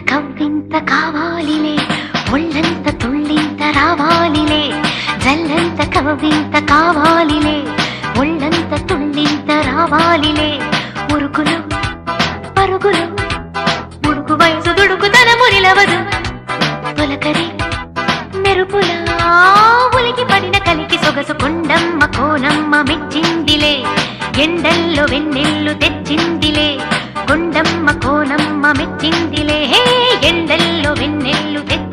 కవ్వింత కావాలిలే ఒళ్ళంత తుళ్ళింత రావాలిలే జల్లంత కవ్వింత కావాలిలే ఒళ్ళంత తుళ్ళింత రావాలిలే ఉరుకులు పరుగులు ముడుకు వయసు దుడుకుతనము నిలవదు తొలకరి మెరుపులా ఉలికి పడిన కలికి సొగసు కొండమ్మ కోనమ్మ మెచ్చిందిలే ఎండల్లో వెన్నెల్లు తెచ్చిందిలే కొండమ్మ కోనమ్మ మెచ్చిందిలే ఎండల్లో వెన్నెల్లు తెచ్చిందిలే